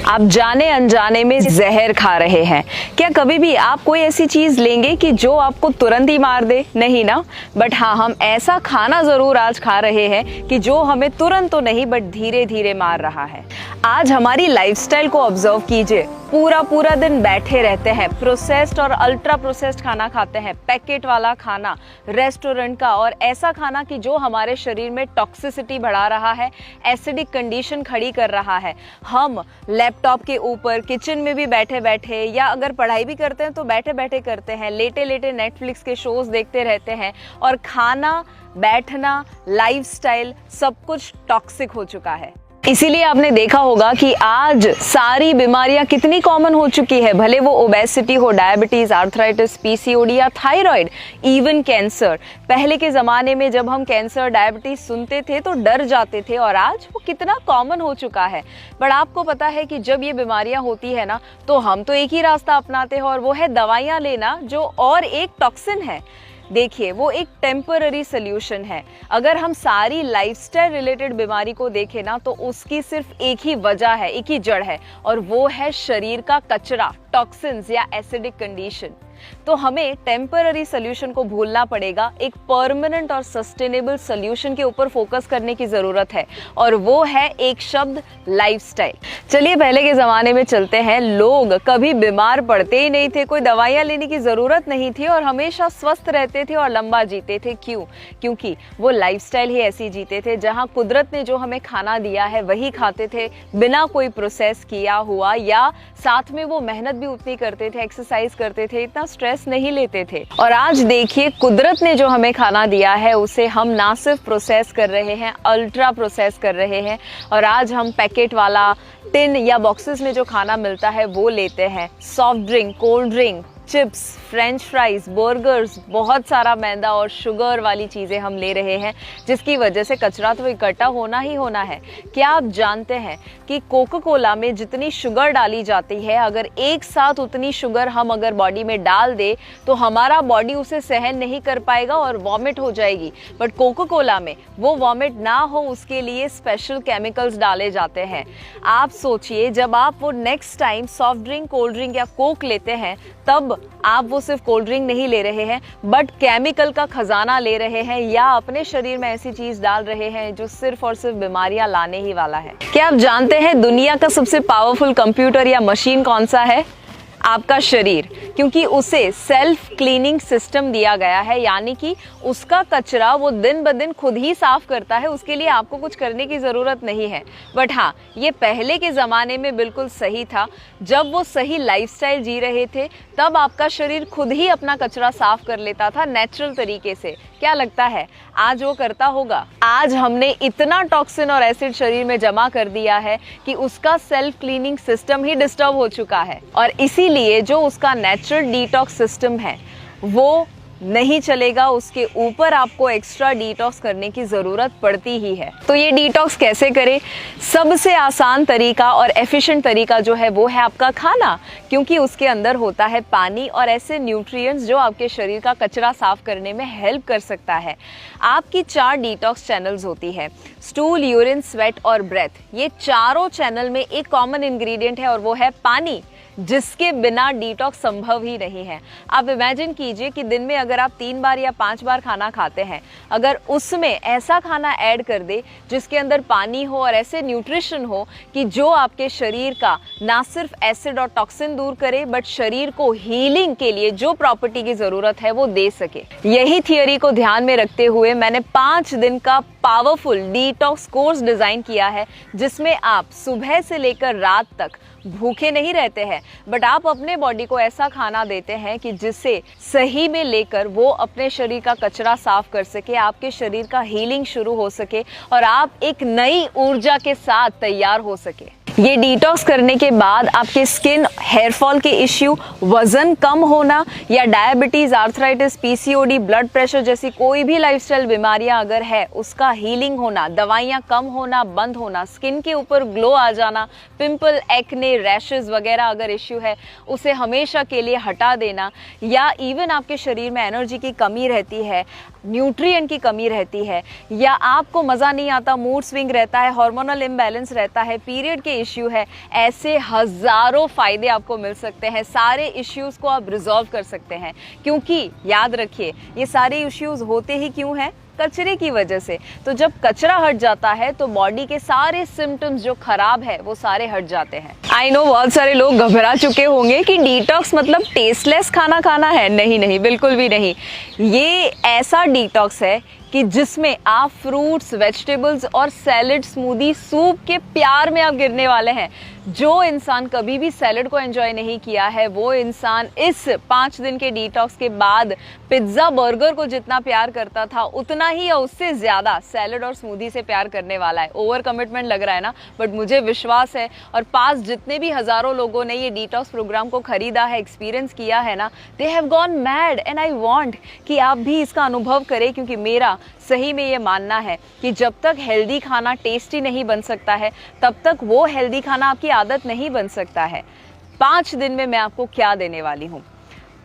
आप जाने अनजाने में जहर खा रहे हैं। क्या कभी भी आप कोई ऐसी चीज लेंगे कि जो आपको तुरंत ही मार दे? नहीं ना। बट हाँ, हम ऐसा खाना जरूर आज खा रहे हैं कि जो हमें तुरंत तो नहीं बट धीरे धीरे मार रहा है। आज हमारी लाइफस्टाइल को ऑब्जर्व कीजिए। पूरा दिन बैठे रहते हैं, प्रोसेस्ड और अल्ट्रा प्रोसेस्ड खाना खाते हैं, पैकेट वाला खाना, रेस्टोरेंट का, और ऐसा खाना कि जो हमारे शरीर में टॉक्सिसिटी बढ़ा रहा है, एसिडिक कंडीशन खड़ी कर रहा है। हम लैपटॉप के ऊपर किचन में भी बैठे बैठे, या अगर पढ़ाई भी करते हैं तो बैठे बैठे करते हैं, लेटे लेटे नेटफ्लिक्स के शोज देखते रहते हैं, और खाना, बैठना, लाइफस्टाइल सब कुछ टॉक्सिक हो चुका है। इसीलिए आपने देखा होगा कि आज सारी बीमारियां कितनी कॉमन हो चुकी है, भले वो ओबेसिटी हो, डायबिटीज, आर्थराइटिस, पीसीओडी या थायराइड, इवन कैंसर। पहले के जमाने में जब हम कैंसर, डायबिटीज सुनते थे तो डर जाते थे, और आज वो कितना कॉमन हो चुका है। बट आपको पता है कि जब ये बीमारियां होती है ना, तो हम तो एक ही रास्ता अपनाते हैं, और वो है दवाइयां लेना, जो और एक टॉक्सिन है। देखिए, वो एक टेम्पररी सोल्यूशन है। अगर हम सारी लाइफस्टाइल रिलेटेड बीमारी को देखें ना, तो उसकी सिर्फ एक ही वजह है, एक ही जड़ है, और वो है शरीर का कचरा, टॉक्सिन्स या एसिडिक कंडीशन। तो हमें टेम्पररी सोल्यूशन को भूलना पड़ेगा, एक परमानेंट और सस्टेनेबल सोल्यूशन के ऊपर फोकस करने की जरूरत है, और वो है एक शब्द, लाइफस्टाइल। चलिए पहले के जमाने में चलते हैं। लोग कभी बीमार पड़ते ही नहीं थे, कोई दवाइयां लेने की जरूरत नहीं थी, और हमेशा स्वस्थ रहते थे और लंबा जीते थे। क्यों? क्योंकि वो लाइफस्टाइल ही ऐसी जीते थे जहां कुदरत ने जो हमें खाना दिया है वही खाते थे, बिना कोई प्रोसेस किया हुआ, या साथ में वो मेहनत भी उतनी करते थे, एक्सरसाइज करते थे, इतना स्ट्रेस नहीं लेते थे। और आज देखिए, कुदरत ने जो हमें खाना दिया है उसे हम ना सिर्फ प्रोसेस कर रहे हैं, अल्ट्रा प्रोसेस कर रहे हैं, और आज हम पैकेट वाला, टिन या बॉक्सेस में जो खाना मिलता है वो लेते हैं। Soft drink, cold drink, chips, French fries, burgers, बहुत सारा मैदा और शुगर वाली चीज़ें हम ले रहे हैं, जिसकी वजह से कचरा तो इकट्ठा होना ही होना है। क्या आप जानते हैं कि कोका कोला में जितनी शुगर डाली जाती है, अगर एक साथ उतनी शुगर हम अगर बॉडी में डाल दे तो हमारा बॉडी उसे सहन नहीं कर पाएगा और वॉमिट हो जाएगी। बट कोका कोला में वो वॉमिट ना हो, उसके लिए स्पेशल केमिकल्स डाले जाते हैं। आप सोचिए, जब आप वो next time soft drink, cold drink या कोक लेते हैं, तब आप वो सिर्फ कोल्ड ड्रिंक नहीं ले रहे हैं, बट केमिकल का खजाना ले रहे हैं, या अपने शरीर में ऐसी चीज डाल रहे हैं जो सिर्फ और सिर्फ बीमारियां लाने ही वाला है। क्या आप जानते हैं दुनिया का सबसे पावरफुल कंप्यूटर या मशीन कौन सा है? आपका शरीर, क्योंकि उसे सेल्फ क्लीनिंग सिस्टम दिया गया है, यानी कि उसका कचरा वो दिन ब दिन खुद ही साफ करता है, उसके लिए आपको कुछ करने की ज़रूरत नहीं है। बट हाँ, ये पहले के ज़माने में बिल्कुल सही था। जब वो सही लाइफस्टाइल जी रहे थे, तब आपका शरीर खुद ही अपना कचरा साफ कर लेता था नेचुरल तरीके से। क्या लगता है आज वो करता होगा? आज हमने इतना टॉक्सिन और एसिड शरीर में जमा कर दिया है कि उसका सेल्फ क्लीनिंग सिस्टम ही डिस्टर्ब हो चुका है, और इसीलिए जो उसका नेचुरल डिटॉक्स सिस्टम है वो नहीं चलेगा, उसके ऊपर आपको एक्स्ट्रा डिटॉक्स करने की जरूरत पड़ती ही है। तो ये डिटॉक्स कैसे करें? सबसे आसान तरीका और एफिशिएंट तरीका जो है वो है आपका खाना, क्योंकि उसके अंदर होता है पानी और ऐसे न्यूट्रिएंट्स जो आपके शरीर का कचरा साफ करने में हेल्प कर सकता है। आपकी 4 डिटॉक्स चैनल्स होती है, स्टूल, यूरिन, स्वेट और ब्रेथ। ये चारों चैनल में एक कॉमन इंग्रेडिएंट है, और वो है पानी, जिसके बिना डिटॉक्स संभव ही नहीं है। आप इमेजिन कीजिए कि दिन में अगर आप 3 बार या 5 बार खाना खाते हैं, अगर उसमें ऐसा खाना ऐड कर दे जिसके अंदर पानी हो और ऐसे न्यूट्रिशन हो कि जो आपके शरीर का ना सिर्फ एसिड और टॉक्सिन दूर करे, बट शरीर को हीलिंग के लिए जो प्रॉपर्टी की जरूरत है वो दे सके। यही थियरी को ध्यान में रखते हुए मैंने 5 दिन का पावरफुल डिटॉक्स कोर्स डिजाइन किया है, जिसमें आप सुबह से लेकर रात तक भूखे नहीं रहते हैं, बट आप अपने बॉडी को ऐसा खाना देते हैं कि जिससे सही में लेकर वो अपने शरीर का कचरा साफ कर सके, आपके शरीर का हीलिंग शुरू हो सके, और आप एक नई ऊर्जा के साथ तैयार हो सके। ये डिटॉक्स करने के बाद आपके स्किन, हेयर फॉल के इश्यू, वजन कम होना, या diabetes, arthritis, PCOD, blood pressure जैसी कोई भी लाइफस्टाइल बीमारियां अगर है, उसका हीलिंग होना, दवाइयां कम होना, बंद होना, स्किन के ऊपर ग्लो आ जाना, पिंपल, एक्ने, रैशेज वगैरह अगर इश्यू है उसे हमेशा के लिए हटा देना, या इवन आपके शरीर में एनर्जी की कमी रहती है, न्यूट्रिएंट की कमी रहती है, या आपको मज़ा नहीं आता, मूड स्विंग रहता है, हार्मोनल इम्बैलेंस रहता है, पीरियड के इश्यू है, ऐसे हज़ारों फ़ायदे आपको मिल सकते हैं। सारे इश्यूज़ को आप रिजॉल्व कर सकते हैं, क्योंकि याद रखिए ये सारे इश्यूज़ होते ही क्यों हैं? कचरे की वजह से। तो जब कचरा हट जाता है तो बॉडी के सारे सिम्टम्स जो खराब है वो सारे हट जाते हैं। आई नो बहुत सारे लोग घबरा चुके होंगे कि डिटॉक्स मतलब टेस्टलेस खाना खाना है। नहीं नहीं, बिल्कुल भी नहीं। ये ऐसा डिटॉक्स है कि जिसमें आप फ्रूट्स, वेजिटेबल्स और सैलेड, स्मूदी, सूप के प्यार में आप गिरने वाले हैं। जो इंसान कभी भी सैलेड को एंजॉय नहीं किया है, वो इंसान इस 5 दिन के डिटॉक्स के बाद पिज्ज़ा, बर्गर को जितना प्यार करता था उतना ही या उससे ज़्यादा सैलेड और स्मूदी से प्यार करने वाला है। ओवर कमिटमेंट लग रहा है ना, बट मुझे विश्वास है, और पास जितने भी हज़ारों लोगों ने ये डिटॉक्स प्रोग्राम को खरीदा है, एक्सपीरियंस किया है ना, they have gone mad. And I want कि आप भी इसका अनुभव करें, क्योंकि मेरा सही में ये मानना है कि जब तक हेल्दी खाना टेस्टी नहीं बन सकता है, तब तक वो हेल्दी खाना आपकी आदत नहीं बन सकता है। 5 दिन में मैं आपको क्या देने वाली हूँ?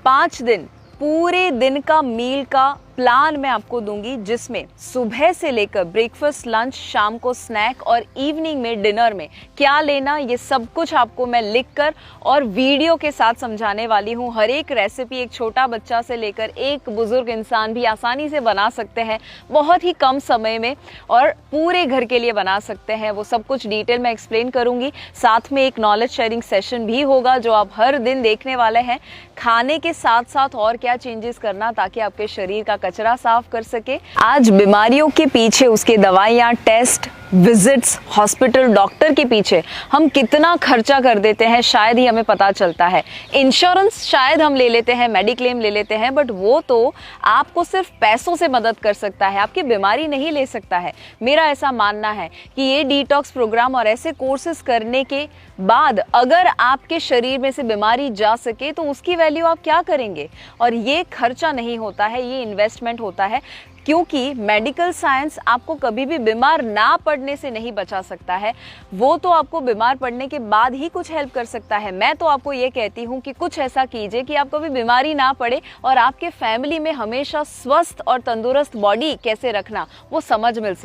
5 दिन पूरे दिन का मील का प्लान मैं आपको दूंगी, जिसमें सुबह से लेकर ब्रेकफास्ट, लंच, शाम को स्नैक और इवनिंग में डिनर में क्या लेना, ये सब कुछ आपको मैं लिखकर और वीडियो के साथ समझाने वाली हूँ। हर एक रेसिपी एक छोटा बच्चा से लेकर एक बुजुर्ग इंसान भी आसानी से बना सकते हैं, बहुत ही कम समय में, और पूरे घर के लिए बना सकते हैं। वो सब कुछ डिटेल में एक्सप्लेन करूंगी। साथ में एक नॉलेज शेयरिंग सेशन भी होगा जो आप हर दिन देखने वाले हैं। खाने के साथ साथ और क्या चेंजेस करना ताकि आपके शरीर का कचरा साफ कर सके। आज बीमारियों के पीछे, उसके दवाइयाँ, टेस्ट, विजिट्स, हॉस्पिटल, डॉक्टर के पीछे हम कितना खर्चा कर देते हैं शायद ही हमें पता चलता है। इंश्योरेंस शायद हम ले लेते हैं, मेडिक्लेम ले लेते हैं, बट वो तो आपको सिर्फ पैसों से मदद कर सकता है, आपकी बीमारी नहीं ले सकता है। मेरा ऐसा मानना है कि ये डिटॉक्स प्रोग्राम और ऐसे कोर्सेज करने के बाद अगर आपके शरीर में से बीमारी जा सके तो उसकी वैल्यू आप क्या करेंगे? और ये खर्चा नहीं होता है, ये इन्वेस्टमेंट होता है, क्योंकि मेडिकल साइंस आपको कभी भी बीमार ना पड़ने से नहीं बचा सकता है। वो तो आपको बीमार पड़ने के बाद ही कुछ हेल्प कर सकता है। मैं तो आपको ये कहती हूँ कि कुछ ऐसा कीजिए कि आपको भी बीमारी ना पड़े और आपके फैमिली में हमेशा स्वस्थ और तंदुरुस्त बॉडी कैसे रखना वो समझ मिल सके।